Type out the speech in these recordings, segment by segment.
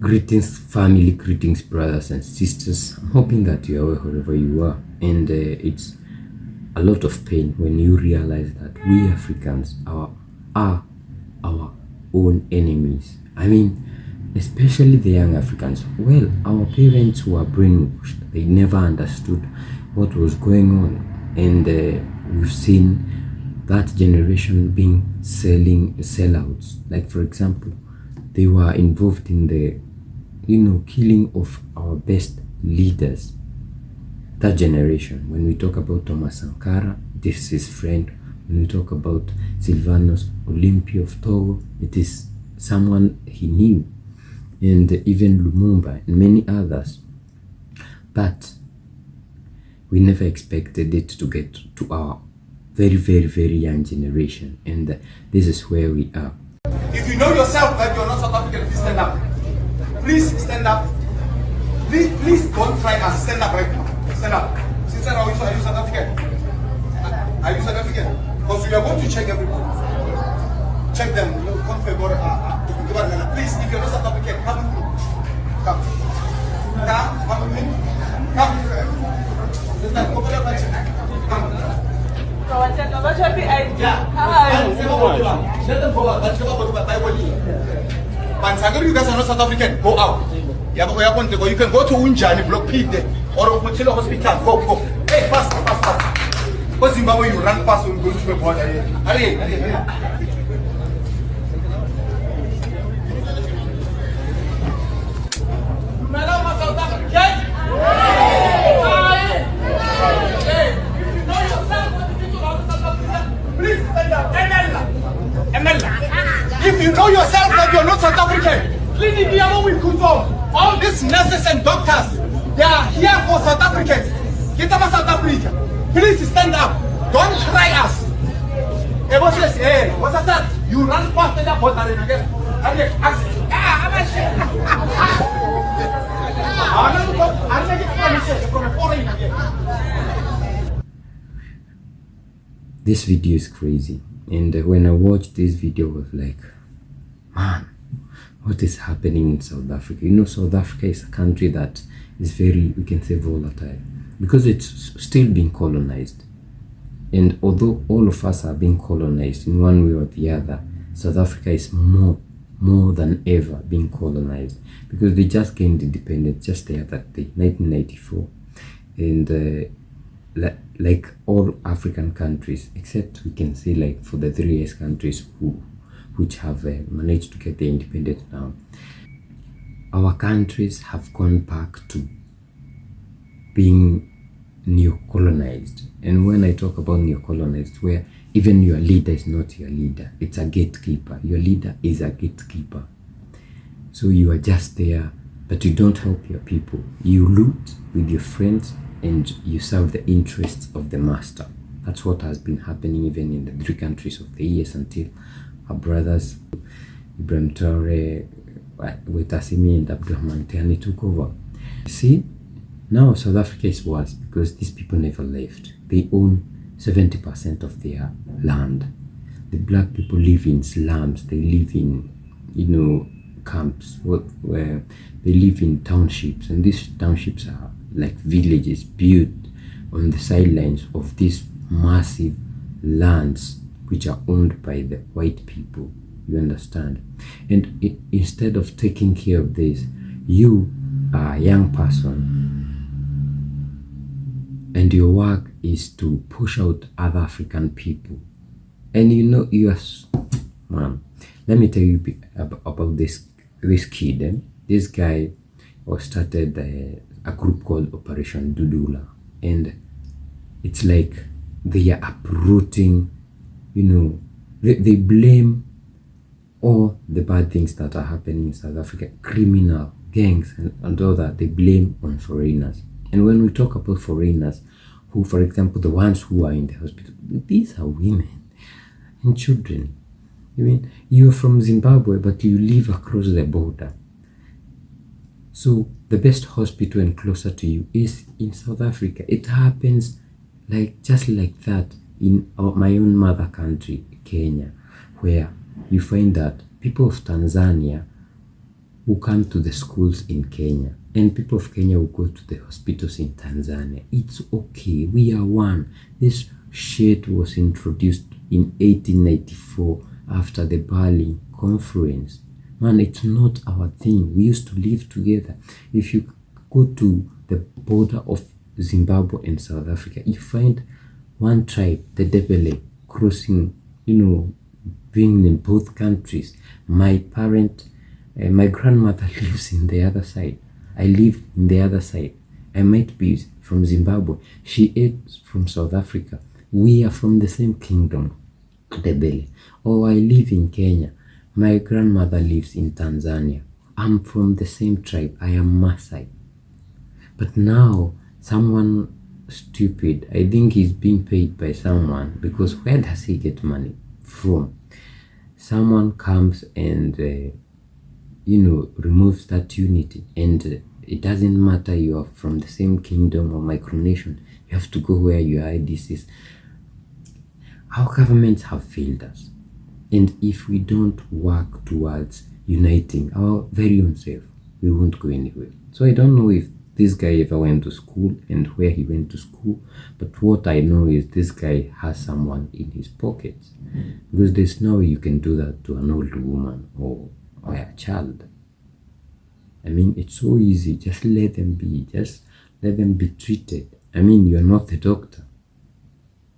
Greetings family, greetings brothers and sisters. I'm hoping that you are well wherever you are, and it's a lot of pain when you realize that we Africans are our own enemies. I mean, especially the young Africans. Well, our parents were brainwashed. They never understood what was going on, and we've seen that generation being sellouts. Like for example, they were involved in the killing of our best leaders. That generation, when we talk about Thomas Sankara, this is his friend. When we talk about Sylvanus Olympio of Togo, it is someone he knew, and even Lumumba and many others. But we never expected it to get to our very, very, very young generation, and this is where we are. If you know yourself that you're not South African, please stand up. Please stand up. Please don't try and stand up right now. Stand up. Sister, are you South African? Are you South African? Because we are going to check everybody. Check them. Please, if you're not South African, come with me. Come. Come with me. Come. You guys are not South African, go out. You can go to Unjani, Block P there, or Mutila Hospital, go. Hey, fast. Because Zimbabwe, you run fast when you go to the border. Hurry. If you know yourself that you're not South African, all these nurses and doctors, they are here for South Africans. Get up South Africa. Please stand up. Don't try us. What's that? You run fast in the border again. This video is crazy, and when I watched this video, I was like, man, what is happening in South Africa? South Africa is a country that is very, we can say, volatile, because it's still being colonized. And although all of us are being colonized in one way or the other, South Africa is more than ever being colonized, because they just gained independence just the other day, 1994. And like all African countries, except we can say like for the 3S countries which have managed to get their independence now, our countries have gone back to being neo-colonized. And when I talk about neo-colonized, where even your leader is not your leader, it's a gatekeeper. Your leader is a gatekeeper. So you are just there, but you don't help your people. You loot with your friends and you serve the interests of the master. That's what has been happening even in the 3 countries of the ES until our brothers Ibrahim Traore, Wetasimi and Abdurrahman Tiani took over. See, now South Africa is worse because these people never left. They own 70% of their land. The black people live in slums. They live in camps where they live in townships, and these townships are like villages built on the sidelines of these massive lands which are owned by the white people. You understand? And instead of taking care of this, you are a young person and your work is to push out other African people. And you are, man, let me tell you about this kid. This guy started a group called Operation Dudula, and it's like they are uprooting, they blame all the bad things that are happening in South Africa, criminal gangs and all that, they blame on foreigners. And when we talk about foreigners, who, for example, the ones who are in the hospital, these are women and children. I mean, you're from Zimbabwe, but you live across the border. So the best hospital and closer to you is in South Africa. It happens just like that in my own mother country, Kenya, where you find that people of Tanzania who come to the schools in Kenya, and people of Kenya who go to the hospitals in Tanzania. It's okay. We are one. This shit was introduced in 1894 after the Bali Conference. Man, it's not our thing. We used to live together. If you go to the border of Zimbabwe and South Africa, you find one tribe, the Debele, crossing, being in both countries. My grandmother lives in the other side. I live in the other side. I might be from Zimbabwe. She is from South Africa. We are from the same kingdom, Debele. Or I live in Kenya. My grandmother lives in Tanzania. I'm from the same tribe. I am Maasai. But now, someone stupid, I think he's being paid by someone, because where does he get money from? Someone comes and, removes that unity. And it doesn't matter you are from the same kingdom or micronation. You have to go where your IDs is. Our governments have failed us. And if we don't work towards uniting our very own self, we won't go anywhere. So I don't know if this guy ever went to school and where he went to school, but what I know is this guy has someone in his pockets, because there's no way you can do that to an old woman or a child. I mean, it's so easy. Just let them be. Just let them be treated. I mean, you're not the doctor.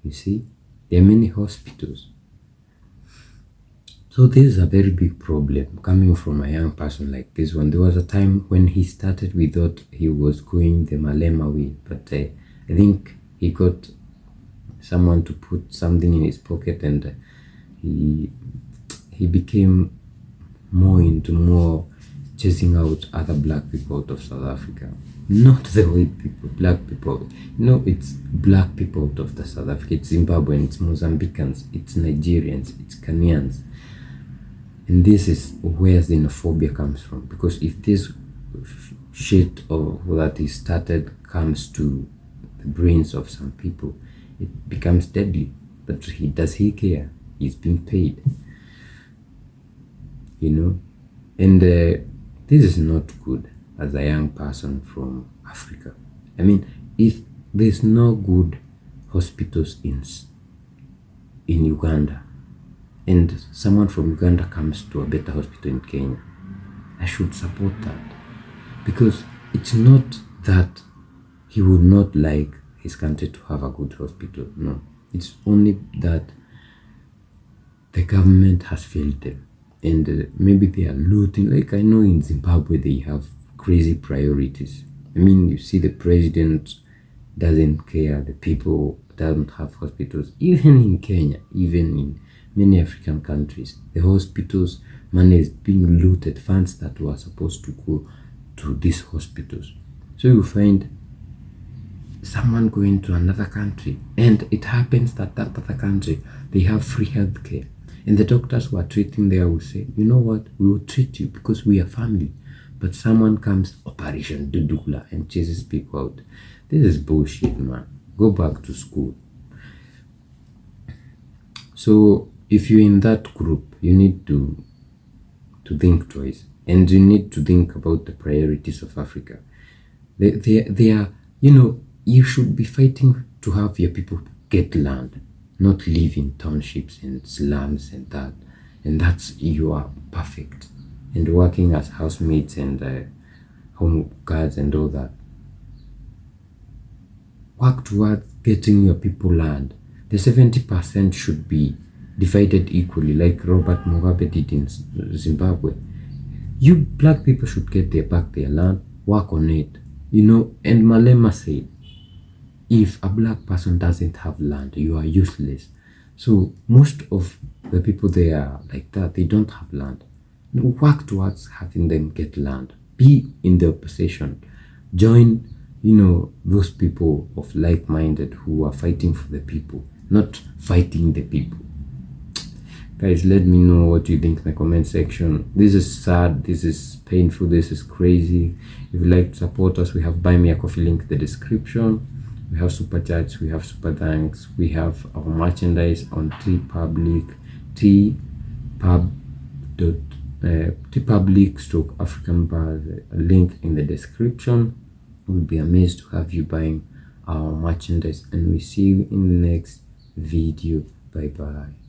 You see, there are many hospitals. So this is a very big problem coming from a young person like this one. There was a time when he started, we thought he was going the Malema way, but I think he got someone to put something in his pocket, and he became more chasing out other black people out of South Africa. Not the white people, black people. It's black people out of the South Africa. It's Zimbabweans, it's Mozambicans, it's Nigerians, it's Kenyans. And this is where xenophobia comes from, because if this shit that he started comes to the brains of some people, it becomes deadly. But does he care? He's being paid, and this is not good as a young person from Africa. I mean, if there's no good hospitals in Uganda, and someone from Uganda comes to a better hospital in Kenya, I should support that, because it's not that he would not like his country to have a good hospital. No, it's only that the government has failed them, and maybe they are looting. Like I know in Zimbabwe they have crazy priorities. I mean, you see the president doesn't care, the people don't have hospitals. Even in Kenya, even in many African countries, the hospitals' money is being looted, funds that were supposed to go to these hospitals. So you find someone going to another country, and it happens that other country, they have free healthcare, and the doctors who are treating there will say, you know what, we will treat you because we are family. But someone comes, Operation Dudula, and chases people out. This is bullshit, man. Go back to school. So if you're in that group, you need to think twice, and you need to think about the priorities of Africa. They are, you should be fighting to have your people get land, not live in townships and slums and that. And that's, you are perfect. And working as housemates and home guards and all that. Work towards getting your people land. The 70% should be divided equally, like Robert Mugabe did in Zimbabwe. You black people should get their land, work on it. And Malema said, if a black person doesn't have land, you are useless. So most of the people there are like that, they don't have land. Work towards having them get land. Be in the opposition. Join, those people of like-minded who are fighting for the people, not fighting the people. Guys, let me know what you think in the comment section. This is sad, this is painful, this is crazy. If you'd like to support us, we have Buy Me a Coffee link in the description. We have super chats, we have super thanks, we have our merchandise on tpub.com. Republic stroke African bar, link in the description. We'll be amazed to have you buying our merchandise, and we see you in the next video. Bye bye.